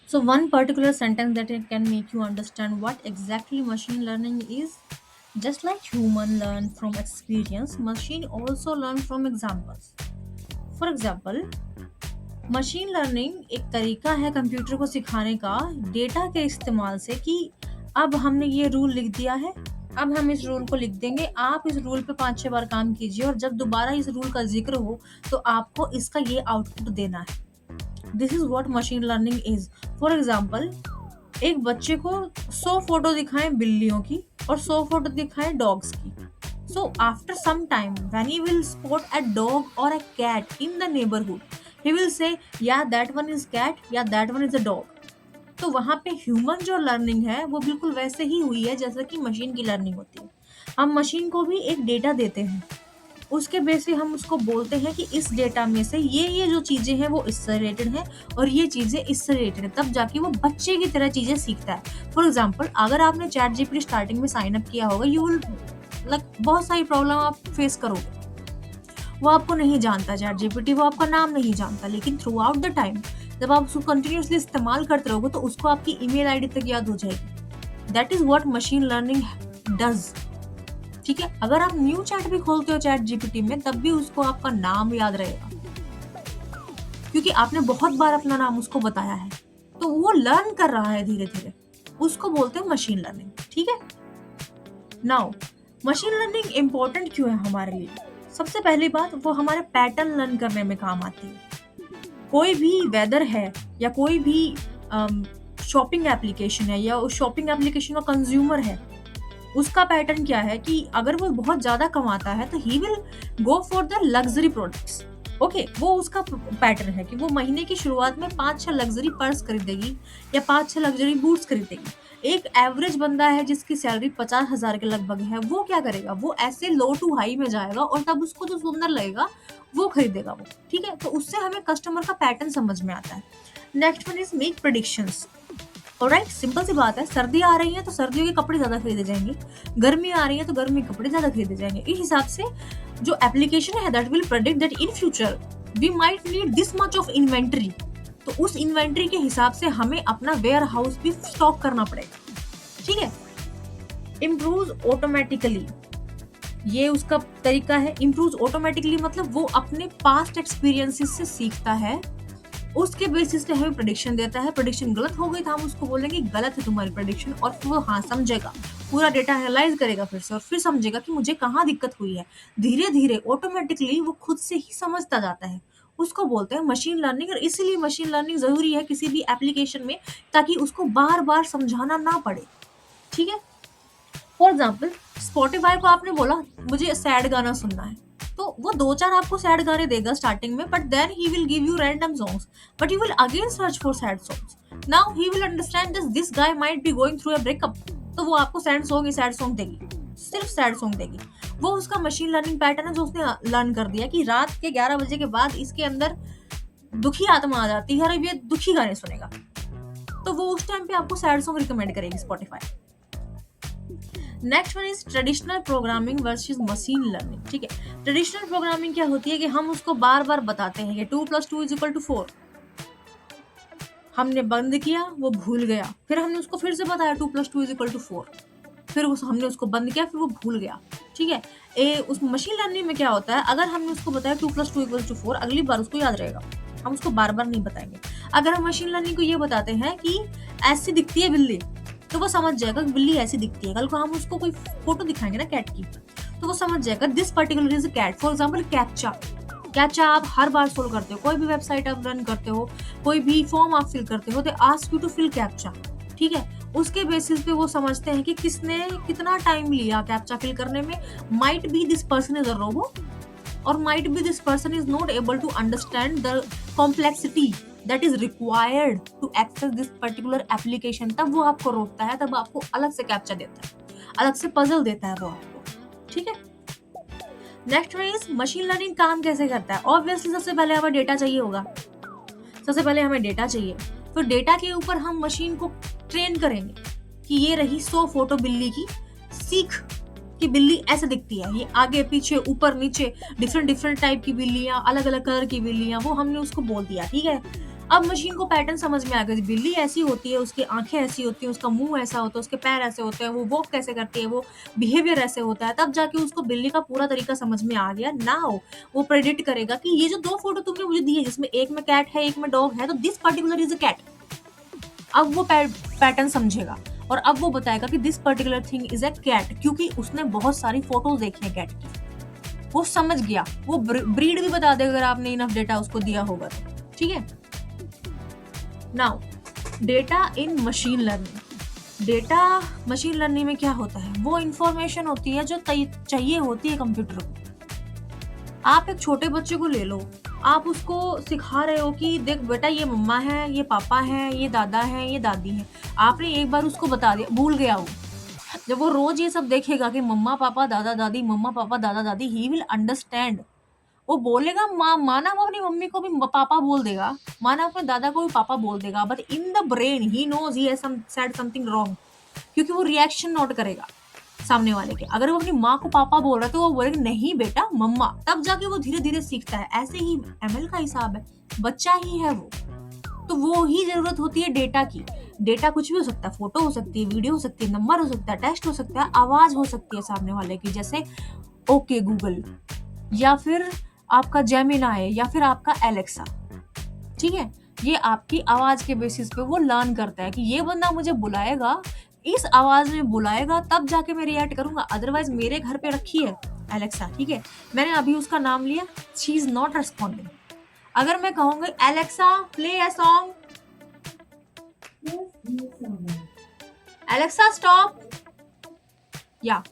So, one particular sentence that it can make you understand what exactly machine learning is. Just like human learn from experience, machine also learn from examples. For example, machine learning एक तरीका है computer को सिखाने का data के इस्तेमाल से कि अब हमने ये रूल लिख दिया है, अब हम इस रूल को लिख देंगे, आप इस रूल पे 5-6 बार काम कीजिए और जब दोबारा इस रूल का ज़िक्र हो, तो आपको इसका ये आउटपुट देना है। This is what machine learning is. For example, एक बच्चे को 100 फ़ोटो दिखाएँ बिल्लियों की और 100 फ़ोटो दिखाएँ डॉग्स की। So after some time, when he will spot a dog or a cat in the neighborhood, he will say, yeah, that one is cat, yeah, that one is a dog. तो वहाँ पे human जो learning है वो बिल्कुल वैसे ही हुई है जैसा कि मशीन की लर्निंग होती है। हम मशीन को भी एक डेटा देते हैं, उसके बेस पे हम उसको बोलते हैं कि इस डेटा में से ये जो चीज़ें हैं वो इससे रिलेटेड हैं और ये चीज़ें इससे रिलेटेड है, तब जाके वो बच्चे की तरह चीज़ें सीखता है। फॉर एग्ज़ाम्पल, अगर आपने चैट जीपीटी स्टार्टिंग में साइन अप किया होगा, यू विल लाइक बहुत सारी प्रॉब्लम आप फेस करोगे। वो आपको नहीं जानता चैट जीपीटी, वो आपका नाम नहीं जानता, लेकिन थ्रू आउट द टाइम जब आप उसको कंटिन्यूअसली इस्तेमाल करते रहोगे तो उसको आपकी ईमेल आईडी तक याद हो जाएगी। That is what machine learning does. ठीक है, अगर आप न्यू चैट भी खोलते हो चैट जीपीटी में, तब भी उसको आपका नाम याद रहेगा क्योंकि आपने बहुत बार अपना नाम उसको बताया है। तो वो लर्न कर रहा है धीरे धीरे, उसको बोलते हैं मशीन लर्निंग। ठीक है, नाउ मशीन लर्निंग इंपॉर्टेंट क्यों है हमारे लिए? सबसे पहली बात, वो हमारे पैटर्न लर्न करने में काम आती है। कोई भी वेदर है या कोई भी शॉपिंग एप्लीकेशन है या उस शॉपिंग एप्लीकेशन का कंज्यूमर है, उसका पैटर्न क्या है कि अगर वो बहुत ज्यादा कमाता है तो he will go for the luxury products. Okay, वो उसका पैटर्न है कि वो महीने की शुरुआत में 5-6 लग्जरी पर्स खरीदेगी या 5-6 लग्जरी बूट्स खरीदेगी। एक एवरेज बंदा है जिसकी सैलरी 50,000 के लगभग है, वो क्या करेगा? वो ऐसे लो टू हाई में जाएगा और तब उसको जो सुंदर लगेगा वो खरीदेगा वो। ठीक है, तो उससे हमें कस्टमर का पैटर्न समझ में आता है। Next one is make predictions. Alright, simple सी बात है, सर्दी आ रही है तो सर्दियों के कपड़े ज्यादा खरीदे जाएंगे, गर्मी आ रही है तो गर्मी के कपड़े ज्यादा खरीदे जाएंगे। इस हिसाब से जो एप्लीकेशन है that will predict that in future we might need this much of inventory, तो उस इन्वेंट्री के हिसाब से हमें अपना वेयर हाउस भी स्टॉक करना पड़ेगा। ठीक है, इम्प्रूव ऑटोमेटिकली, ये उसका तरीका है। इम्प्रूव ऑटोमेटिकली मतलब वो अपने पास्ट एक्सपीरियंसेस से सीखता है, उसके बेसिस पे हमें प्रेडिक्शन देता है। प्रेडिक्शन गलत हो गई तो हम उसको बोलेंगे गलत है तुम्हारी प्रेडिक्शन, और फिर वो हाँ समझेगा, पूरा डेटा एनालाइज करेगा फिर से और फिर समझेगा कि मुझे कहाँ दिक्कत हुई है। धीरे धीरे ऑटोमेटिकली वो खुद से ही समझता जाता है, उसको बोलते हैं मशीन लर्निंग। और इसीलिए मशीन लर्निंग जरूरी है किसी भी एप्लीकेशन में, ताकि उसको बार बार समझाना ना पड़े। ठीक है, फॉर एग्जाम्पल, स्पॉटिफाई को आपने बोला मुझे सैड गाना सुनना है, तो वो 2-4 आपको सैड गाने देगा स्टार्टिंग में, but then he will give you random songs, but you will again search for sad songs. Now he will understand this guy might be going through a breakup, तो वो आपको सैड सॉन्ग देगी, सिर्फ sad song देगी। वो उसका machine learning pattern है जो उसने लर्न कर दिया कि रात के 11 बजे के बाद इसके अंदर दुखी आत्मा आ जाती है और अब ये दुखी गाने सुनेगा, तो वो उस टाइम पे आपको सैड सॉन्ग रिकमेंड करेगी Spotify. Next one is traditional programming versus machine learning. ठीक है, ट्रेडिशनल प्रोग्रामिंग क्या होती है कि हम उसको बार बार बताते हैं कि 2+2=4, हमने बंद किया, वो भूल गया, फिर हमने उसको फिर से बताया 2+2=4, फिर हमने उसको बंद किया, फिर वो भूल गया। ठीक है, उस मशीन लर्निंग में क्या होता है, अगर हमने उसको बताया 2+2=4, अगली बार उसको याद रहेगा, हम उसको बार बार नहीं बताएंगे। अगर हम मशीन लर्निंग को ये बताते हैं कि ऐसी दिखती है बिल्ली, तो वो समझ जाएगा कि बिल्ली ऐसी दिखती है। कल को हम उसको कोई फोटो दिखाएंगे ना कैट की, तो वो समझ जाएगा this particular is a cat. For example, captcha, captcha आप हर बार सोल्व करते हो, कोई भी वेबसाइट आप रन करते हो, कोई भी फॉर्म आप फिल करते हो, they ask you to fill captcha. ठीक है, उसके बेसिस पे वो समझते हैं कि किसने कितना टाइम लिया कैप्चा फिल करने में। Might be this person is a robot और might be this person is not able to understand the complexity that is required to access this particular application, तब वो आपको रोकता है, तब आपको अलग से कैप्चा देता है, अलग से पजल देता है वो आपको। ठीक है, next one is machine learning काम कैसे करता है। ऑब्वियसली सबसे पहले हमें डेटा चाहिए होगा, सबसे पहले हमें डेटा चाहिए, तो डेटा के ऊपर हम मशीन को ट्रेन करेंगे कि ये रही 100 फोटो बिल्ली की, सीख कि बिल्ली ऐसे दिखती है, ये आगे पीछे ऊपर नीचे डिफरेंट टाइप की बिल्लियां, अलग अलग कलर की बिल्लियां, वो हमने उसको बोल दिया। ठीक है, अब मशीन को पैटर्न समझ में आ गया, बिल्ली ऐसी होती है, उसकी आंखें ऐसी होती हैं, उसका मुंह ऐसा होता है, उसके पैर ऐसे होते हैं, वो वॉक कैसे करती है, वो बिहेवियर ऐसे होता है। तब जाके उसको बिल्ली का पूरा तरीका समझ में आ गया। नाउ वो प्रेडिक्ट करेगा कि ये जो दो फोटो तुमने मुझे दी है, जिसमें एक में कैट है, एक में डॉग है, तो this particular is a cat. अब वो पैटर्न समझेगा और अब वो बताएगा कि this particular thing is a cat, क्योंकि उसने बहुत सारी फोटोज देखी है कैट की। वो समझ गया, वो ब्रीड भी बता देगा अगर आपने इनफ डेटा उसको दिया होगा तो। ठीक है। Now data in machine learning. Data machine learning में क्या होता है, वो इंफॉर्मेशन होती है जो चाहिए होती है कंप्यूटर को। आप एक छोटे बच्चे को ले लो, आप उसको सिखा रहे हो कि देख बेटा ये मम्मा है, ये पापा है, ये दादा है, ये दादी है। आपने एक बार उसको बता दिया, भूल गया वो। जब वो रोज ये सब देखेगा कि मम्मा पापा दादा दादी, मम्मा पापा दादा दादी, ही विल अंडरस्टैंड। वो बोलेगा माँ, माना वो अपनी मम्मी को भी पापा बोल देगा, माना अपने दादा को भी पापा बोल देगा, but in the brain he knows he has said something wrong, क्योंकि वो रिएक्शन नोट करेगा सामने वाले के। अगर वो अपनी माँ को पापा बोल रहा है तो वो बोलेगा नहीं बेटा मम्मा, तब जाके वो धीरे धीरे सीखता है। ऐसे ही एमएल का हिसाब है, बच्चा ही है वो, तो वो ही जरूरत होती है डेटा की। डेटा कुछ भी हो सकता है, फोटो हो सकती है, वीडियो हो सकती है, नंबर हो सकता है, टेक्स्ट हो सकता है, आवाज हो सकती है सामने वाले की, जैसे ओके गूगल, या फिर आपका जेमिनाई, या फिर आपका एलेक्सा। ठीक है, ये आपकी आवाज के बेसिस पे वो लर्न करता है कि ये बंदा मुझे बुलाएगा, इस आवाज में बुलाएगा, तब जाके मैं रिएक्ट करूंगा। अदरवाइज मेरे घर पे रखी है एलेक्सा, ठीक है, मैंने अभी उसका नाम लिया, शी इज नॉट रेस्पॉन्डिंग। अगर मैं कहूंगी Alexa play a song, Alexa stop, या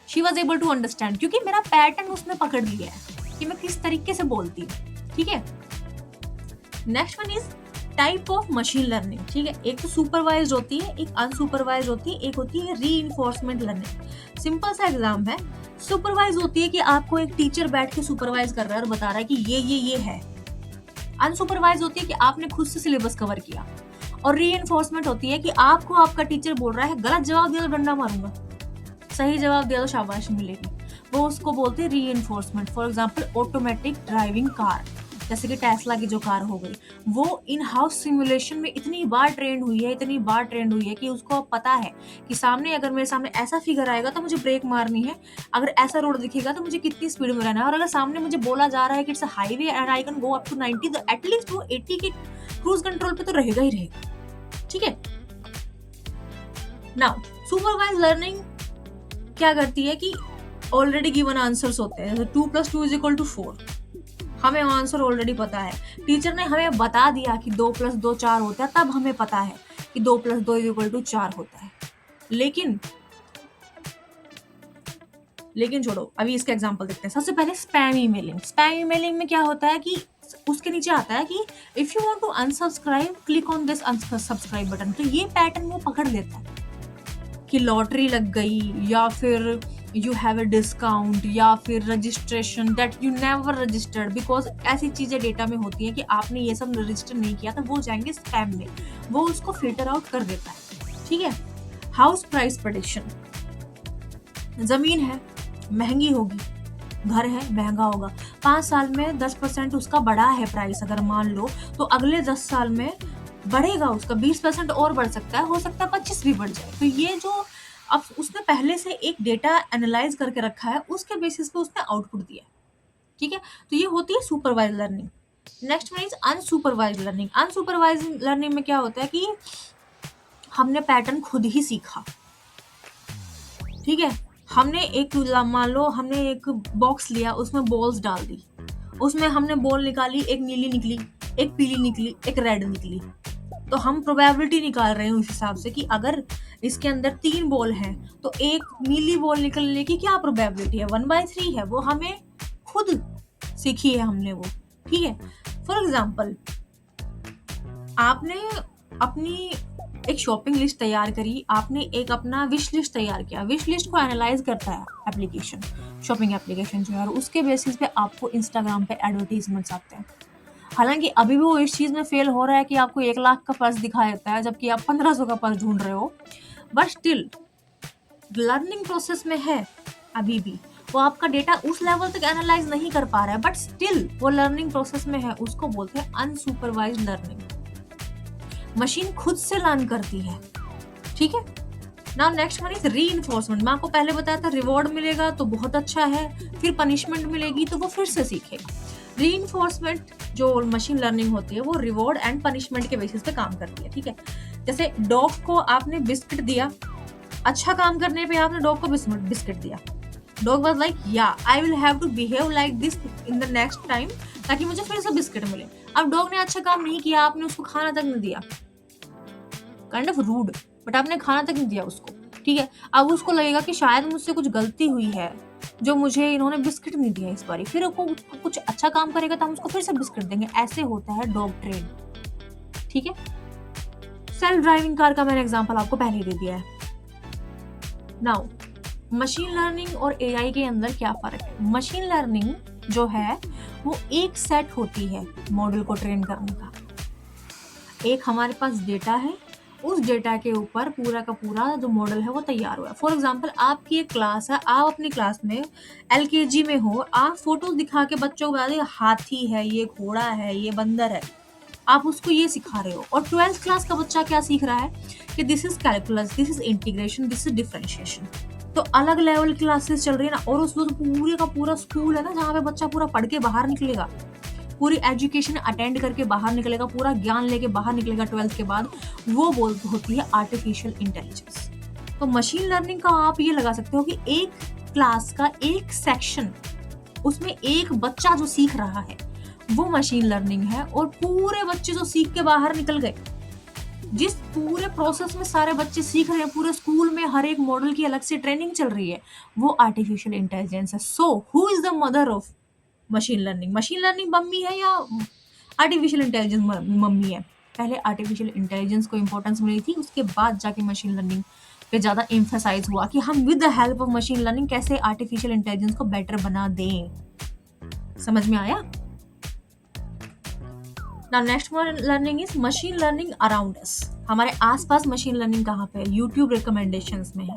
she was able to understand, क्योंकि मेरा पैटर्न उसने पकड़ लिया है कि मैं किस तरीके से बोलती हूँ। ठीक है। Next one is type of machine learning. ठीक है, एक तो सुपरवाइज होती है, एक अनसुपरवाइज होती है, एक होती है रीइंफोर्समेंट लर्निंग। सिंपल सा एग्जाम है। सुपरवाइज होती है कि आपको एक टीचर बैठ के सुपरवाइज कर रहा है और बता रहा है कि ये है। अनसुपरवाइज होती है कि आपने खुद से सिलेबस कवर किया। और रीइंफोर्समेंट होती है कि आपको आपका टीचर बोल रहा है, गलत जवाब दिया तो डंडा मारूंगा, सही जवाब दिया तो शाबाशी मिलेगी। वो उसको बोलते हैं reinforcement. For example automatic driving car, जैसे कि टेस्ला की जो कार हो गई, वो इन हाउस सिमुलेशन में इतनी बार ट्रेंड हुई है कि उसको अब पता है कि सामने अगर मेरे सामने ऐसा फिगर आएगा तो मुझे ब्रेक मारनी है, अगर ऐसा रोड दिखेगा तो मुझे कितनी स्पीड में रहना है, और अगर सामने मुझे बोला जा रहा है कि it's a highway and I can go up to 90, तो एटलीस्ट वो 80 के क्रूज कंट्रोल पे तो रहेगा ही रहेगा। ठीक है। नाउ सुपरवाइज लर्निंग क्या करती है कि ऑलरेडी गिवन आंसर्स होते हैं, 2 + 2 = 4, हमें आंसर ऑलरेडी पता है, टीचर ने हमें बता दिया कि 2 + 2 4 होता है, तब हमें पता है कि 2 + 2 = 4 होता है। लेकिन छोड़ो, अभी इसका एग्जांपल देखते हैं। सबसे पहले स्पैम ईमेलिंग। स्पैम ईमेलिंग में क्या होता है कि उसके नीचे आता है कि if you want to unsubscribe click on this unsubscribe button. तो ये पैटर्न वो पकड़ लेता है कि लॉटरी लग गई, या फिर यू हैव अ डिस्काउंट, या फिर registration that you never registered, because ऐसी चीजें डेटा में होती हैं कि आपने ये सब रजिस्टर नहीं किया, तो वो जाएंगे स्पैम में, वो उसको फिल्टर आउट कर देता है। ठीक है। House price prediction. जमीन है, महंगी होगी, घर है, महंगा होगा, 5 साल में 10% उसका बढ़ा है प्राइस अगर मान लो, तो अगले 10 साल में बढ़ेगा उसका 20% और बढ़ सकता है, हो सकता है 25 भी बढ़ जाए। तो ये जो अब उसने पहले से एक डेटा एनालाइज करके रखा है, उसके बेसिस पे उसने आउटपुट दिया। ठीक है, तो ये होती है supervise learning. Next one is unsupervise learning. Unsupervise learning में क्या होता है कि हमने पैटर्न खुद ही सीखा। ठीक है, हमने एक मान लो हमने एक बॉक्स लिया, उसमें बॉल्स डाल दी, उसमें हमने बॉल निकाली, एक नीली निकली, एक पीली निकली, एक रेड निकली, तो हम प्रोबेबिलिटी निकाल रहे हैं उस हिसाब से कि अगर इसके अंदर 3 बॉल हैं तो एक नीली बॉल निकलने की क्या प्रोबेबिलिटी है, 1/3 है। वो हमें खुद सीखी है हमने वो। ठीक है। फॉर एग्जाम्पल, आपने अपनी एक शॉपिंग लिस्ट तैयार करी, आपने एक अपना विश लिस्ट तैयार किया। विश लिस्ट को एनालाइज करता है एप्लीकेशन, शॉपिंग एप्लीकेशन जो है, और उसके बेसिस पे आपको इंस्टाग्राम पे एडवर्टीजमेंट्स आते हैं। हालांकि अभी भी वो इस चीज में फेल हो रहा है कि आपको 1 लाख का पर्स दिखा देता है, जबकि आप 1500 का पर्स ढूंढ रहे हो, बट स्टिल लर्निंग प्रोसेस में है अभी भी। वो आपका डेटा उस लेवल तक एनालाइज नहीं कर पा रहा है, बट स्टिल वो लर्निंग प्रोसेस में है, उसको बोलते हैं अनसुपरवाइज्ड लर्निंग। मशीन खुद से लर्न करती है, ठीक है। Now next one is reinforcement. मैं आपको पहले बताया था रिवॉर्ड मिलेगा तो बहुत अच्छा है, फिर पनिशमेंट मिलेगी तो वो फिर से सीखेगा। रीइंफोर्समेंट जो मशीन लर्निंग होती है वो रिवॉर्ड एंड पनिशमेंट के बेसिस पे काम करती है, ठीक है। जैसे डॉग को आपने बिस्किट दिया, अच्छा काम करने पे आपने डॉग को बिस्किट दिया, dog was like yeah I will have to behave like this in the next time, ताकि मुझे फिर से बिस्किट मिले। अब डॉग ने अच्छा काम नहीं किया, आपने उसको खाना तक नहीं दिया, काइंड ऑफ रूड, बट आपने खाना तक नहीं दिया उसको, ठीक है। अब उसको लगेगा कि शायद मुझसे कुछ गलती हुई है जो मुझे इन्होंने बिस्किट नहीं दिया इस बारी, फिर वो कुछ अच्छा काम करेगा तो हम उसको फिर से बिस्किट देंगे। ऐसे होता है डॉग ट्रेन, ठीक है। सेल्फ ड्राइविंग कार का मैंने एग्जांपल आपको पहले ही दे दिया है। नाउ मशीन लर्निंग और एआई के अंदर क्या फर्क है? मशीन लर्निंग जो है वो एक सेट होती है मॉडल को ट्रेन करने का। एक हमारे पास डेटा है, उस डेटा के ऊपर पूरा का पूरा जो मॉडल है वो तैयार हुआ है। फॉर एग्जाम्पल आपकी एक क्लास है, आप अपनी क्लास में एलकेजी में हो, आप फोटोज दिखा के बच्चों को बता दें हाथी है, ये घोड़ा है, ये बंदर है, आप उसको ये सिखा रहे हो। और 12th क्लास का बच्चा क्या सीख रहा है कि this is calculus, this is integration, this is differentiation. तो अलग लेवल क्लासेस चल रही है ना, और उसमें तो पूरे का पूरा स्कूल है ना जहाँ पे बच्चा पूरा पढ़ के बाहर निकलेगा, पूरी एजुकेशन अटेंड करके बाहर निकलेगा, पूरा ज्ञान लेके बाहर निकलेगा 12th के बाद, वो होती है आर्टिफिशियल इंटेलिजेंस। तो मशीन लर्निंग का आप ये लगा सकते हो कि एक क्लास का एक सेक्शन, उसमें एक बच्चा जो सीख रहा है वो मशीन लर्निंग है, और पूरे बच्चे जो सीख के बाहर निकल गए, जिस पूरे प्रोसेस में सारे बच्चे सीख रहे हैं, पूरे स्कूल में हर एक मॉडल की अलग से ट्रेनिंग चल रही है, वो आर्टिफिशियल इंटेलिजेंस है। So who is the mother of machine learning? Machine learning mummy है या आर्टिफिशियल इंटेलिजेंस मम्मी है? पहले आर्टिफिशियल इंटेलिजेंस को इंपॉर्टेंस मिली थी, उसके बाद जाके मशीन लर्निंग पे ज़्यादा एम्फेसाइज हुआ कि हम with the help of machine learning कैसे आर्टिफिशियल इंटेलिजेंस को बेटर बना दें। समझ में आया? Now next one learning is machine learning around us. हमारे आसपास मशीन लर्निंग कहाँ पे है? YouTube रिकमेंडेशंस में है।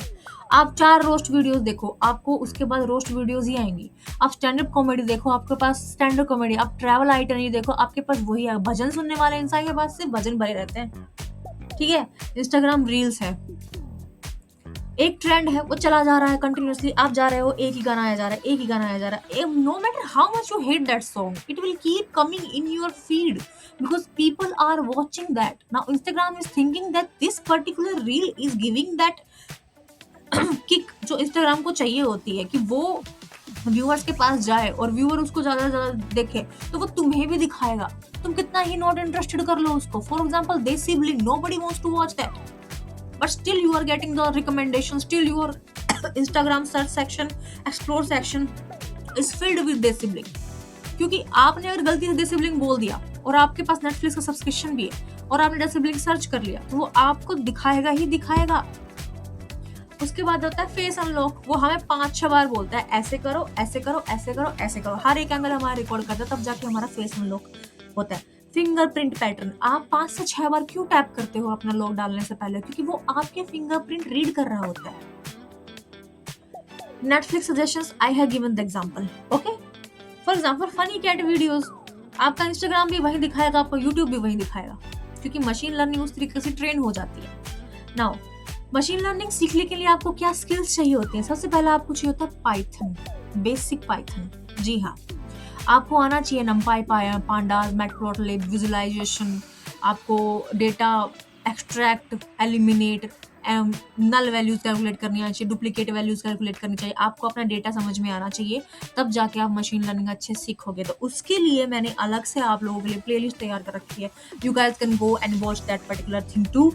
आप 4 रोस्ट वीडियोस देखो, आपको उसके बाद रोस्ट वीडियोस ही आएंगी। आप स्टैंड अप कॉमेडी देखो, आपके पास स्टैंड अप कॉमेडी। आप ट्रैवल आइटनरी देखो, आपके पास वही है। भजन सुनने वाले इंसान के पास सिर्फ भजन भरे रहते हैं, ठीक है। इंस्टाग्राम रील्स है, एक ट्रेंड है वो चला जा रहा है कंटिन्यूअसली, आप जा रहे हो एक ही गाना आया जा रहा है, एक ही गाना आया जा रहा है। No matter how much you hate that song, it will keep coming in your feed because people are watching that. Now Instagram is thinking that this particular reel is giving that kick जो Instagram को चाहिए होती है कि वो viewers के पास जाए और व्यूअर उसको ज्यादा से ज्यादा देखे, तो वो तुम्हें भी दिखाएगा, तुम कितना ही नॉट इंटरेस्टेड कर लो उसको। फॉर एग्जाम्पल देसी bling, nobody wants to watch that, but still you are getting the recommendation, still your Instagram search section, explore section is filled with देसी ब्लिंग। क्योंकि आपने अगर गलती से देसी ब्लिंग बोल दिया और आपके पास नेटफ्लिक्स का सब्सक्रिप्शन भी है और आपने देसी ब्लिंग सर्च कर लिया, तो वो आपको दिखाएगा ही दिखाएगा। उसके बाद होता है फेस अनलॉक, वो हमें 5-6 बार बोलता है ऐसे करो, ऐसे करो, ऐसे करो, ऐसे करो, हर एक एंगल हमारा रिकॉर्ड करता है, तब जाके हमारा फेस अनलॉक होता है। फिंगरप्रिंट पैटर्न, आप 5 से 6 बार क्यों टैप करते हो अपना लॉक डालने से पहले? क्योंकि वो आपके फिंगरप्रिंट रीड कर रहा होता है। Netflix suggestions, I have given the example, okay. For example funny cat videos, आपका इंस्टाग्राम भी वही दिखाएगा, आपका यूट्यूब भी वही दिखाएगा, क्योंकि मशीन लर्निंग उस तरीके से ट्रेन हो जाती है। नाउ मशीन लर्निंग सीखने के लिए आपको क्या स्किल्स चाहिए होती हैं? सबसे पहले आपको चाहिए होता है पाइथन, बेसिक पाइथन। जी हाँ, आपको आना चाहिए नंपाई, पांडास, मैटप्लॉटलिब, विजुअलाइजेशन, आपको data extract, eliminate, null values calculate करनी आनी चाहिए, डुप्लीकेट वैल्यूज कैलकुलेट करनी चाहिए, आपको अपना डेटा समझ में आना चाहिए, तब जाके आप मशीन लर्निंग अच्छे सीखोगे। तो उसके लिए मैंने अलग से आप लोगों के लिए प्लेलिस्ट तैयार कर रखी है, you guys can go and watch that particular thing too.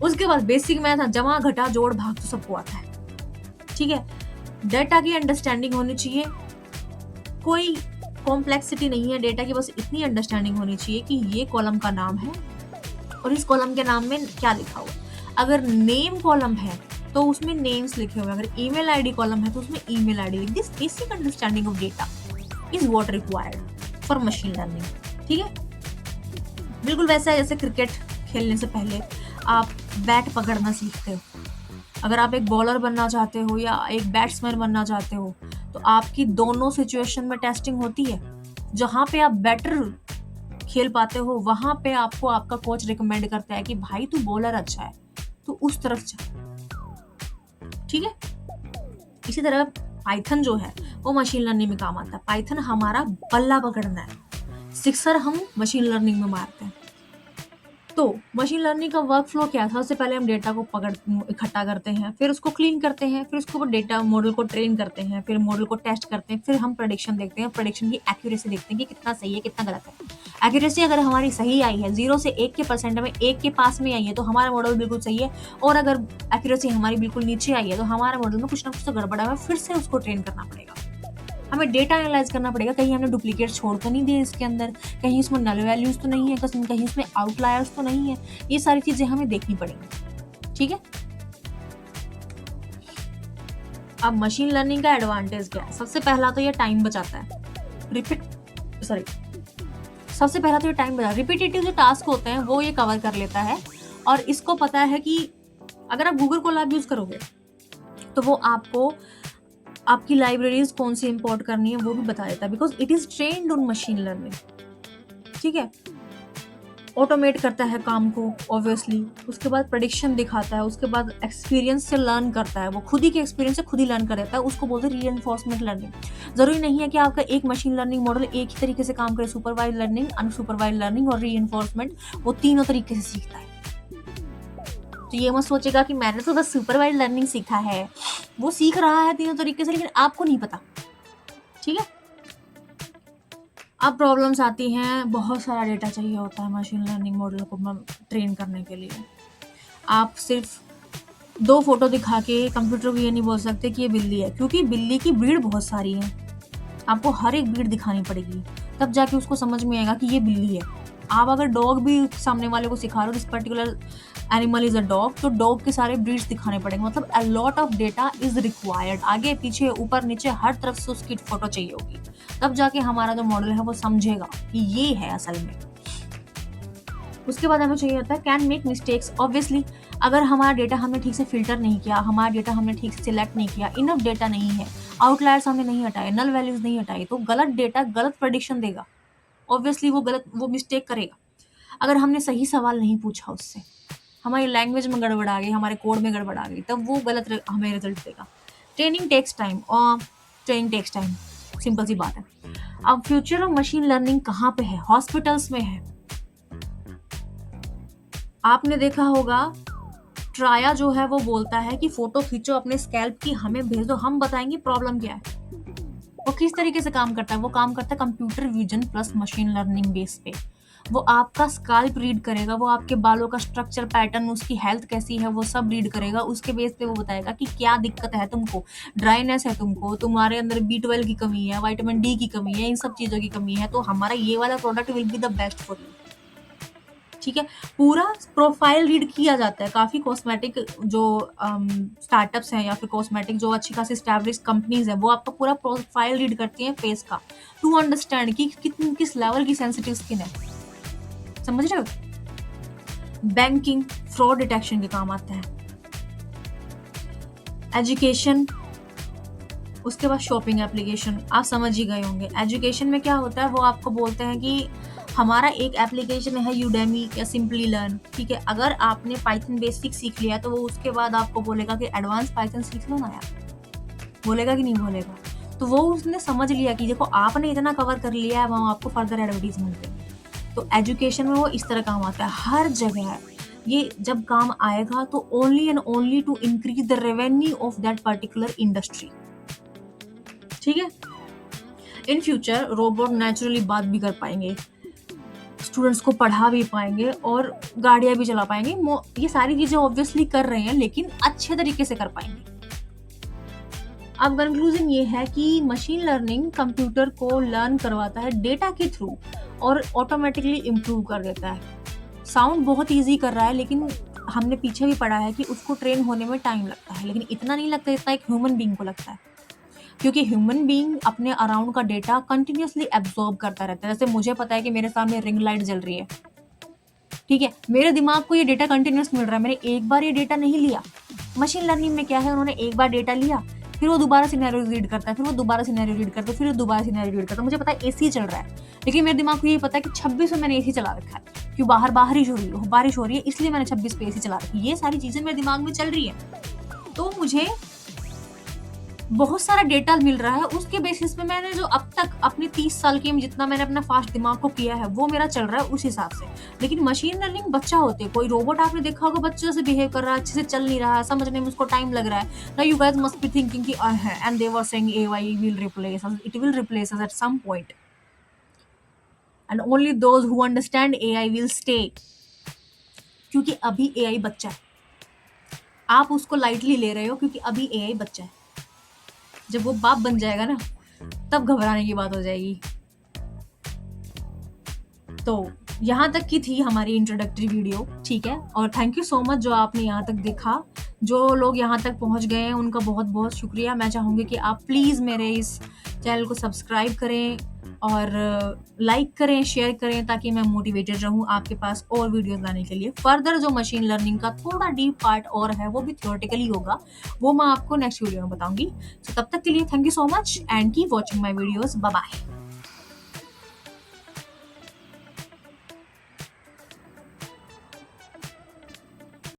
उसके बाद बेसिक मैथ, जमा घटा जोड़ भाग तो सबको आता है, ठीक है। डेटा की अंडरस्टैंडिंग होनी चाहिए, कोई कॉम्प्लेक्सिटी नहीं है डेटा की, बस इतनी अंडरस्टैंडिंग होनी चाहिए कि ये कॉलम का नाम है और इस कॉलम के नाम में क्या लिखा हुआ है। अगर नेम कॉलम है तो उसमें नेम्स लिखे हुए हैं, अगर ईमेल आईडी कॉलम है तो उसमें ईमेल आईडी लिखी। This basic understanding of data is what required for machine learning, ठीक है। बिल्कुल वैसा है जैसे क्रिकेट खेलने से पहले आप बैट पकड़ना सीखते हो। अगर आप एक बॉलर बनना चाहते हो या एक बैट्समैन बनना चाहते हो तो आपकी दोनों सिचुएशन में टेस्टिंग होती है। जहाँ पे आप बेटर खेल पाते हो वहां पे आपको आपका कोच रिकमेंड करता है कि भाई तू बॉलर अच्छा है, तो उस तरफ जा। ठीक है। इसी तरह पाइथन जो है वो मशीन लर्निंग में काम आता है। पाइथन हमारा बल्ला पकड़ना है, सिक्सर हम मशीन लर्निंग में मारते हैं। तो मशीन लर्निंग का वर्क फ्लो क्या था? सबसे पहले हम डेटा को इकट्ठा करते हैं, फिर उसको क्लीन करते हैं, फिर उसको डेटा मॉडल को ट्रेन करते हैं, फिर मॉडल को टेस्ट करते हैं, फिर हम प्रेडिक्शन देखते हैं, प्रेडिक्शन की एक्यूरेसी देखते हैं कि कितना सही है कितना गलत है। एक्यूरेसी अगर हमारी सही आई है, 0 से 1 के परसेंट में 1 के पास में आई है, तो हमारा मॉडल बिल्कुल सही है। और अगर एक्यूरेसी हमारी बिल्कुल नीचे आई है तो हमारे मॉडल में कुछ ना कुछ तो गड़बड़ है, फिर से उसको ट्रेन करना पड़ेगा। हमें डेटा एनालाइज करना पड़ेगा, कहीं हमने डुप्लीकेट छोड़ तो नहीं दिए इसके अंदर, कहीं इसमें नल वैल्यूज तो नहीं है, कहीं इसमें आउटलायर्स तो नहीं है। ये सारी चीजें हमें देखनी पड़ेंगी। ठीक है। अब मशीन लर्निंग का एडवांटेज क्या है? सबसे पहला तो ये टाइम बचाता है। सबसे पहला तो ये टाइम बचाता है। रिपीटेटिव जो टास्क होते हैं वो ये कवर कर लेता है, और इसको पता है कि अगर आप गूगल कोलैब यूज करोगे तो वो आपको आपकी लाइब्रेरीज कौन सी इंपोर्ट करनी है वो भी बता देता है, because it is trained on machine learning. ठीक है। ऑटोमेट करता है काम को ऑब्वियसली, उसके बाद प्रेडिक्शन दिखाता है, उसके बाद एक्सपीरियंस से लर्न करता है, वो खुद ही के एक्सपीरियंस से खुद ही लर्न कर देता है। उसको बोलते हैं रीइंफोर्समेंट लर्निंग। जरूरी नहीं है कि आपका एक मशीन लर्निंग मॉडल एक ही तरीके से काम करे। सुपरवाइज लर्निंग, अनसुपरवाइज लर्निंग और रीइंफोर्समेंट, वो तीनों तरीके से सीखता है। तो ये मत सोचेगा कि मैंने तो बस सुपरवाइज लर्निंग सीखा है, वो सीख रहा है तीनों तरीके से, लेकिन आपको नहीं पता। ठीक है। अब प्रॉब्लम्स आती हैं, बहुत सारा डेटा चाहिए होता है मशीन लर्निंग मॉडल को ट्रेन करने के लिए। आप सिर्फ 2 फोटो दिखा के कंप्यूटर को ये नहीं बोल सकते कि ये बिल्ली है, क्योंकि बिल्ली की ब्रीड बहुत सारी है। आपको हर एक ब्रीड दिखानी पड़ेगी, तब जाके उसको समझ में आएगा कि ये बिल्ली है। आप अगर डॉग भी सामने वाले को सिखा रहे हो this particular animal is a dog, तो डॉग के सारे ब्रीड्स दिखाने पड़ेंगे। मतलब a lot of data is required, आगे पीछे ऊपर नीचे हर तरफ से उसकी फोटो चाहिए होगी, तब जाके हमारा जो मॉडल है वो समझेगा कि ये है असल में। उसके बाद हमें चाहिए होता है कैन मेक मिस्टेक्स। ऑब्वियसली अगर हमारा डेटा हमने ठीक से फिल्टर नहीं किया, हमारा डेटा हमने ठीक से सिलेक्ट नहीं किया, इनफ डेटा नहीं है, आउटलायर्स हमने नहीं हटाए, नल वैल्यूज नहीं हटाई, तो गलत डेटा गलत प्रेडिक्शन देगा। ऑब्वियसली वो मिस्टेक करेगा। अगर हमने सही सवाल नहीं पूछा उससे, हमारी लैंग्वेज में गड़बड़ आ गई, हमारे कोड में गड़बड़ आ गई, तब वो गलत हमें रिजल्ट देगा। ट्रेनिंग टेक्स टाइम, और ट्रेनिंग टेक्स टाइम, सिंपल सी बात है। अब फ्यूचर ऑफ मशीन लर्निंग कहाँ पे है? हॉस्पिटल्स में है। आपने देखा होगा ट्राया जो है वो बोलता है कि फोटो खींचो अपने स्कैल्प की, हमें भेज दो, हम बताएंगे प्रॉब्लम क्या है। वो किस तरीके से काम करता है? वो काम करता है computer vision plus machine learning base पे। वो आपका स्कैल्प रीड करेगा, वो आपके बालों का स्ट्रक्चर, पैटर्न, उसकी हेल्थ कैसी है, वो सब रीड करेगा। उसके बेस पे वो बताएगा कि क्या दिक्कत है तुमको, ड्राइनेस है तुमको, तुम्हारे अंदर B12 की कमी है, विटामिन डी की कमी है, इन सब चीज़ों की कमी है, तो हमारा ये वाला product will be the best for you. ठीक है। पूरा प्रोफाइल रीड किया जाता है। काफ़ी कॉस्मेटिक जो स्टार्टअप्स हैं या फिर कॉस्मेटिक जो अच्छी खासी स्टैब्लिश कंपनीज हैं, वो आपका पूरा प्रोफाइल रीड करती हैं फेस का, टू अंडरस्टैंड कि किस लेवल की सेंसिटिव स्किन है। समझ रहे हो? बैंकिंग, फ्रॉड डिटेक्शन के काम आता है। एजुकेशन, उसके बाद शॉपिंग एप्लीकेशन, आप समझ ही गए होंगे। एजुकेशन में क्या होता है, वो आपको बोलते हैं कि हमारा एक एप्लीकेशन है यूडेमी या सिंपली लर्न। ठीक है। अगर आपने पाइथन बेसिक सीख लिया तो वो उसके बाद आपको बोलेगा कि एडवांस पाइथन सीख लो ना यार। बोलेगा कि नहीं बोलेगा? तो वो उसने समझ लिया कि देखो आपने इतना कवर कर लिया है, वहाँ आपको फर्दर एडवर्टीजमेंट देंगे। तो एजुकेशन में वो इस तरह काम आता है। हर जगह ये जब काम आएगा तो only and only to increase the revenue of that particular industry. ठीक है। इन फ्यूचर रोबोट नेचुरली बात भी कर पाएंगे, स्टूडेंट्स को पढ़ा भी पाएंगे और गाड़ियां भी चला पाएंगे। ये सारी चीजें ऑब्वियसली कर रहे हैं, लेकिन अच्छे तरीके से कर पाएंगे। अब कंक्लूजन ये है कि मशीन लर्निंग कंप्यूटर को लर्न करवाता है डेटा के थ्रू और ऑटोमेटिकली इम्प्रूव कर देता है। साउंड बहुत ईजी कर रहा है, लेकिन हमने पीछे भी पढ़ा है कि उसको ट्रेन होने में टाइम लगता है, लेकिन इतना नहीं लगता जितना एक ह्यूमन बीइंग को लगता है, क्योंकि ह्यूमन बीइंग अपने अराउंड का डेटा कंटिन्यूसली एब्जॉर्ब करता रहता है। जैसे मुझे पता है कि मेरे सामने रिंग लाइट जल रही है, ठीक है, मेरे दिमाग को ये डेटा कंटिन्यूस मिल रहा है, मैंने एक बार ये डेटा नहीं लिया। मशीन लर्निंग में क्या है, उन्होंने एक बार डेटा लिया, फिर वो दोबारा सिनेरियो रीड करता है, फिर वो दोबारा सिनेरियो रीड करता है, फिर वो दोबारा सिनेरियो रीड करता है। मुझे पता है एसी चल रहा है, लेकिन मेरे दिमाग को ये पता है कि 26 में मैंने एसी चला रखा है, क्यों बारिश हो रही है इसलिए मैंने 26 पे एसी चला रखी है। ये सारी चीजें मेरे दिमाग में चल रही है, तो मुझे बहुत सारा डेटा मिल रहा है। उसके बेसिस पे मैंने जो अब तक अपनी 30 साल की जितना मैंने अपना फास्ट दिमाग को किया है वो मेरा चल रहा है उस हिसाब से। लेकिन मशीन लर्निंग बच्चा होते, कोई रोबोट आपने देखा होगा बच्चे से बिहेव कर रहा है, अच्छे से चल नहीं रहा है, समझने में उसको टाइम लग रहा है। Now you guys must be thinking कि and they were saying AI will replace us, it will replace us at some point and only those who understand AI will stay. क्योंकि अभी एआई बच्चा है, आप उसको लाइटली ले रहे हो क्योंकि अभी एआई बच्चा है। जब वो बाप बन जाएगा ना, तब घबराने की बात हो जाएगी। तो यहाँ तक की थी हमारी इंट्रोडक्टरी वीडियो, ठीक है। और थैंक यू सो मच जो आपने यहाँ तक देखा। जो लोग यहाँ तक पहुँच गए हैं उनका बहुत बहुत शुक्रिया। मैं चाहूँगी कि आप प्लीज़ मेरे इस चैनल को सब्सक्राइब करें और लाइक करें, शेयर करें, ताकि मैं मोटिवेटेड रहूँ आपके पास और वीडियोस लाने के लिए। फर्दर जो मशीन लर्निंग का थोड़ा डीप पार्ट और है, वो भी थियोरेटिकली होगा, वो मैं आपको नेक्स्ट वीडियो में बताऊंगी। तो तब तक के लिए thank you so much and keep watching my videos. Bye bye.